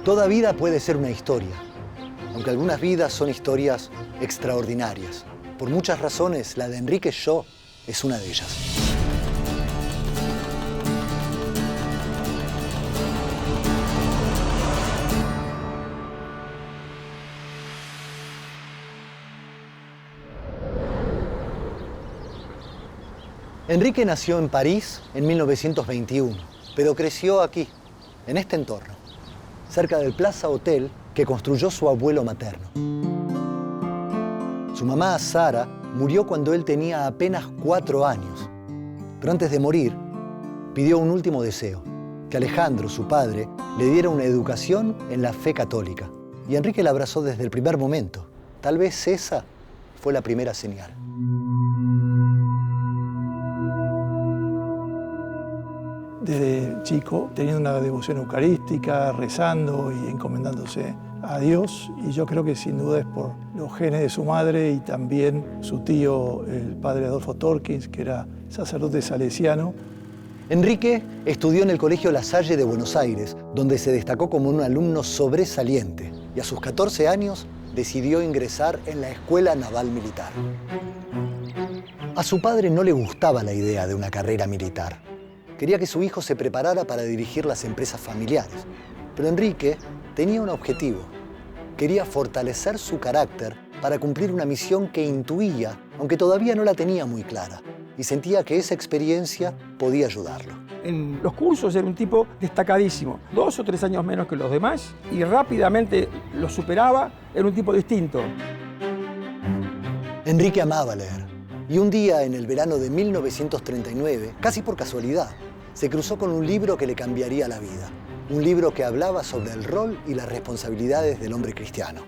Toda vida puede ser una historia, aunque algunas vidas son historias extraordinarias. Por muchas razones, la de Enrique Sho es una de ellas. Enrique nació en París en 1921, pero creció aquí, en este entorno, cerca del Plaza Hotel que construyó su abuelo materno. Su mamá, Sara, murió cuando él tenía apenas 4 años. Pero antes de morir, pidió un último deseo, que Alejandro, su padre, le diera una educación en la fe católica. Y Enrique la abrazó desde el primer momento. Tal vez esa fue la primera señal. Desde chico, teniendo una devoción eucarística, rezando y encomendándose a Dios. Y yo creo que sin duda es por los genes de su madre y también su tío, el padre Adolfo Torkins, que era sacerdote salesiano. Enrique estudió en el Colegio La Salle de Buenos Aires, donde se destacó como un alumno sobresaliente. Y a sus 14 años decidió ingresar en la Escuela Naval Militar. A su padre no le gustaba la idea de una carrera militar. Quería que su hijo se preparara para dirigir las empresas familiares. Pero Enrique tenía un objetivo. Quería fortalecer su carácter para cumplir una misión que intuía, aunque todavía no la tenía muy clara, y sentía que esa experiencia podía ayudarlo. En los cursos era un tipo destacadísimo, 2 o 3 años menos que los demás, y rápidamente lo superaba, era un tipo distinto. Enrique amaba leer, y un día en el verano de 1939, casi por casualidad, se cruzó con un libro que le cambiaría la vida. Un libro que hablaba sobre el rol y las responsabilidades del hombre cristiano.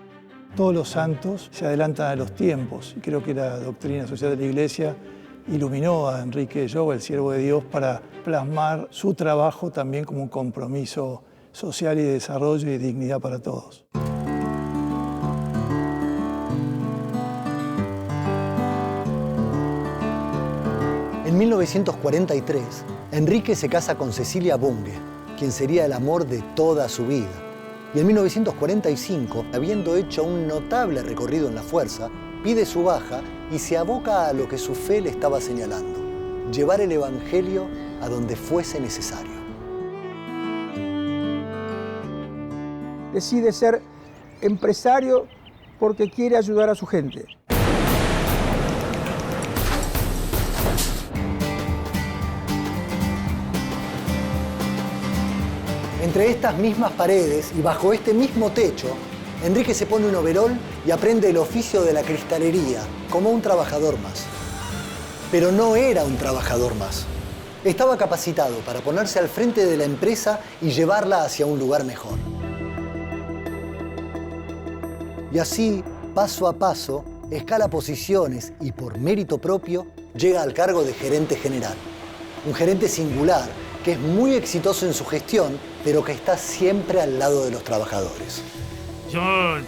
Todos los santos se adelantan a los tiempos, y creo que la doctrina social de la Iglesia iluminó a Enrique Sho, el siervo de Dios, para plasmar su trabajo también como un compromiso social y de desarrollo y dignidad para todos. En 1943, Enrique se casa con Cecilia Bunge, quien sería el amor de toda su vida. Y en 1945, habiendo hecho un notable recorrido en la fuerza, pide su baja y se aboca a lo que su fe le estaba señalando: llevar el Evangelio a donde fuese necesario. Decide ser empresario porque quiere ayudar a su gente. Entre estas mismas paredes y bajo este mismo techo, Enrique se pone un overol y aprende el oficio de la cristalería, como un trabajador más. Pero no era un trabajador más. Estaba capacitado para ponerse al frente de la empresa y llevarla hacia un lugar mejor. Y así, paso a paso, escala posiciones y por mérito propio llega al cargo de gerente general. Un gerente singular que es muy exitoso en su gestión, pero que está siempre al lado de los trabajadores. Yo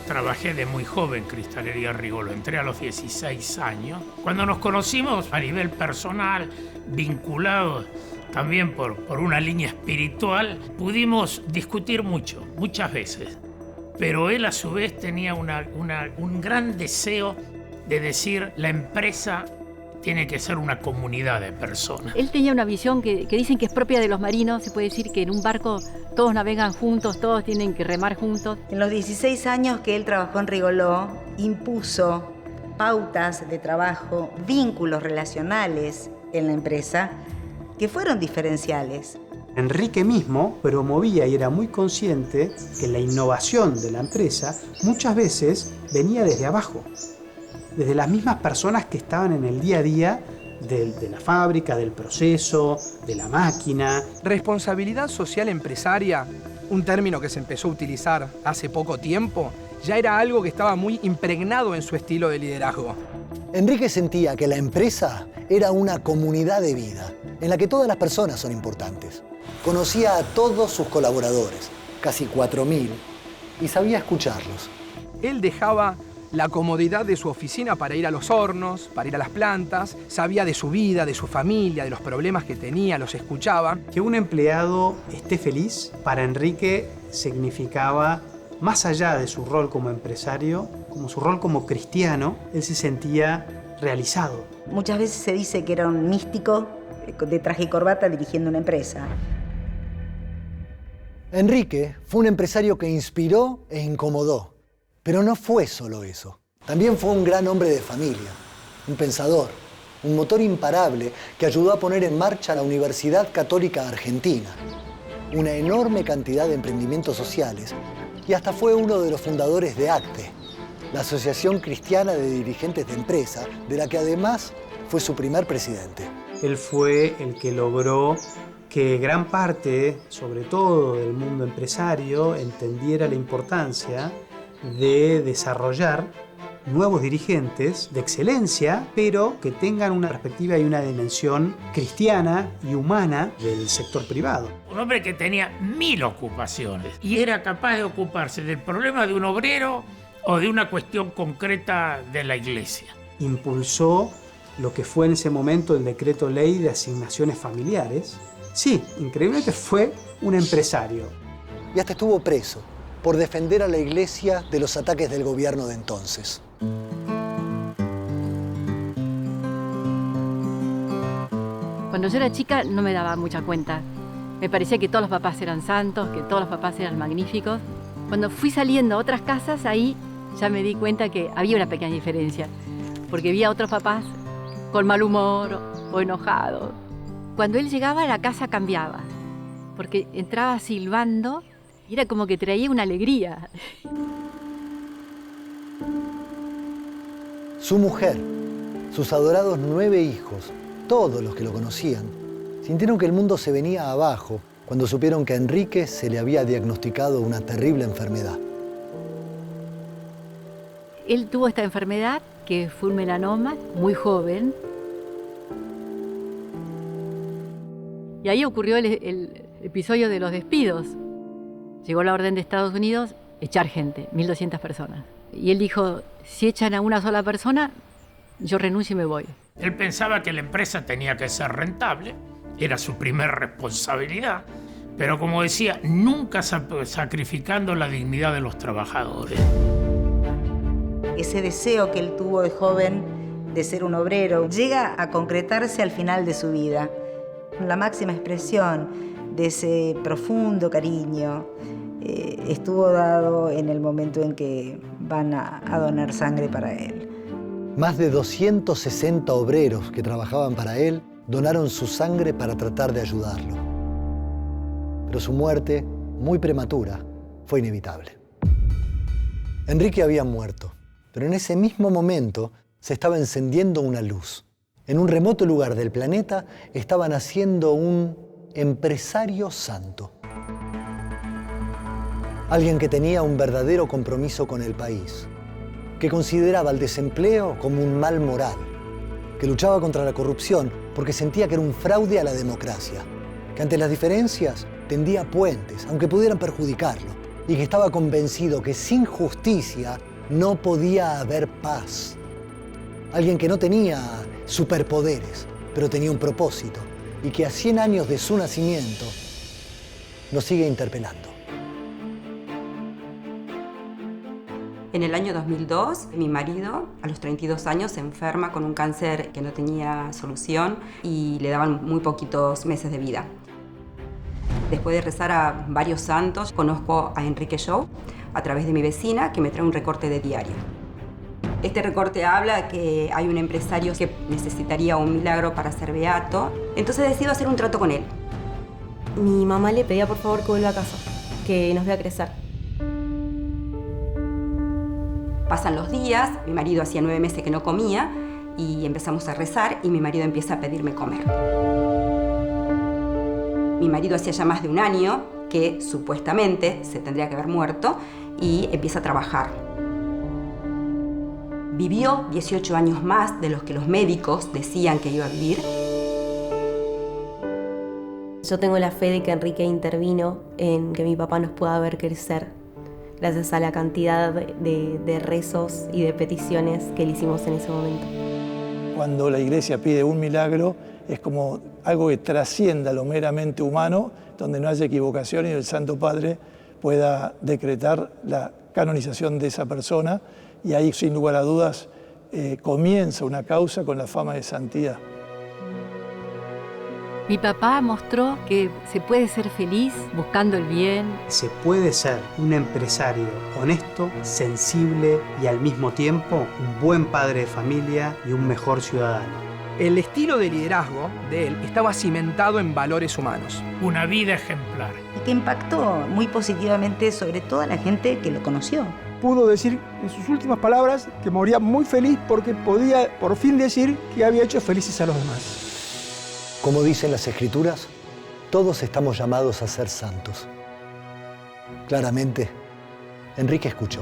trabajé de muy joven en Cristalería Rigolo, entré a los 16 años. Cuando nos conocimos a nivel personal, vinculados también por una línea espiritual, pudimos discutir muchas veces. Pero él a su vez tenía un gran deseo de decir: la empresa tiene que ser una comunidad de personas. Él tenía una visión que dicen que es propia de los marinos. Se puede decir que en un barco todos navegan juntos, todos tienen que remar juntos. En los 16 años que él trabajó en Rigoló, impuso pautas de trabajo, vínculos relacionales en la empresa que fueron diferenciales. Enrique mismo promovía y era muy consciente que la innovación de la empresa muchas veces venía desde abajo, desde las mismas personas que estaban en el día a día de la fábrica, del proceso, de la máquina. Responsabilidad social empresaria, un término que se empezó a utilizar hace poco tiempo, ya era algo que estaba muy impregnado en su estilo de liderazgo. Enrique sentía que la empresa era una comunidad de vida, en la que todas las personas son importantes. Conocía a todos sus colaboradores, casi 4.000, y sabía escucharlos. Él dejaba la comodidad de su oficina para ir a los hornos, para ir a las plantas, sabía de su vida, de su familia, de los problemas que tenía, los escuchaba. Que un empleado esté feliz, para Enrique significaba, más allá de su rol como empresario, como su rol como cristiano, él se sentía realizado. Muchas veces se dice que era un místico de traje y corbata dirigiendo una empresa. Enrique fue un empresario que inspiró e incomodó. Pero no fue solo eso. También fue un gran hombre de familia, un pensador, un motor imparable que ayudó a poner en marcha la Universidad Católica Argentina, una enorme cantidad de emprendimientos sociales, y hasta fue uno de los fundadores de ACTE, la Asociación Cristiana de Dirigentes de Empresa, de la que además fue su primer presidente. Él fue el que logró que gran parte, sobre todo del mundo empresario, entendiera la importancia de desarrollar nuevos dirigentes de excelencia, pero que tengan una perspectiva y una dimensión cristiana y humana del sector privado. Un hombre que tenía 1000 ocupaciones y era capaz de ocuparse del problema de un obrero o de una cuestión concreta de la iglesia. Impulsó lo que fue en ese momento el decreto ley de asignaciones familiares. Sí, increíblemente fue un empresario. Y hasta estuvo preso por defender a la iglesia de los ataques del gobierno de entonces. Cuando yo era chica no me daba mucha cuenta. Me parecía que todos los papás eran santos, que todos los papás eran magníficos. Cuando fui saliendo a otras casas, ahí ya me di cuenta que había una pequeña diferencia. Porque vi a otros papás con mal humor o enojados. Cuando él llegaba, la casa cambiaba. Porque entraba silbando y era como que traía una alegría. Su mujer, sus adorados 9 hijos, todos los que lo conocían, sintieron que el mundo se venía abajo cuando supieron que a Enrique se le había diagnosticado una terrible enfermedad. Él tuvo esta enfermedad, que fue un melanoma, muy joven. Y ahí ocurrió el episodio de los despidos. Llegó la orden de Estados Unidos, echar gente, 1200 personas. Y él dijo, si echan a una sola persona, yo renuncio y me voy. Él pensaba que la empresa tenía que ser rentable, era su primer responsabilidad, pero como decía, nunca sacrificando la dignidad de los trabajadores. Ese deseo que él tuvo de joven de ser un obrero llega a concretarse al final de su vida. La máxima expresión de ese profundo cariño estuvo dado en el momento en que van a donar sangre para él. Más de 260 obreros que trabajaban para él donaron su sangre para tratar de ayudarlo. Pero su muerte, muy prematura, fue inevitable. Enrique había muerto, pero en ese mismo momento se estaba encendiendo una luz. En un remoto lugar del planeta estaba naciendo un empresario santo. Alguien que tenía un verdadero compromiso con el país, que consideraba el desempleo como un mal moral, que luchaba contra la corrupción porque sentía que era un fraude a la democracia, que ante las diferencias tendía puentes, aunque pudieran perjudicarlo, y que estaba convencido que sin justicia no podía haber paz. Alguien que no tenía superpoderes, pero tenía un propósito, y que a 100 años de su nacimiento nos sigue interpelando. En el año 2002, mi marido, a los 32 años, se enferma con un cáncer que no tenía solución y le daban muy poquitos meses de vida. Después de rezar a varios santos, conozco a Enrique Jou a través de mi vecina, que me trae un recorte de diario. Este recorte habla que hay un empresario que necesitaría un milagro para ser beato, entonces decido hacer un trato con él. Mi mamá le pedía por favor que vuelva a casa, que nos vea crecer. Pasan los días, mi marido hacía 9 meses que no comía y empezamos a rezar y mi marido empieza a pedirme comer. Mi marido hacía ya más de un año que supuestamente se tendría que haber muerto y empieza a trabajar. Vivió 18 años más de los que los médicos decían que iba a vivir. Yo tengo la fe de que Enrique intervino en que mi papá nos pueda ver crecer. gracias a la cantidad de rezos y de peticiones que le hicimos en ese momento. Cuando la Iglesia pide un milagro, es como algo que trascienda lo meramente humano, donde no haya equivocación y el Santo Padre pueda decretar la canonización de esa persona, y ahí, sin lugar a dudas, comienza una causa con la fama de santidad. Mi papá mostró que se puede ser feliz buscando el bien. Se puede ser un empresario honesto, sensible y al mismo tiempo un buen padre de familia y un mejor ciudadano. El estilo de liderazgo de él estaba cimentado en valores humanos. Una vida ejemplar. Y que impactó muy positivamente sobre toda la gente que lo conoció. Pudo decir en sus últimas palabras que moría muy feliz porque podía por fin decir que había hecho felices a los demás. Como dicen las Escrituras, todos estamos llamados a ser santos. Claramente, Enrique escuchó.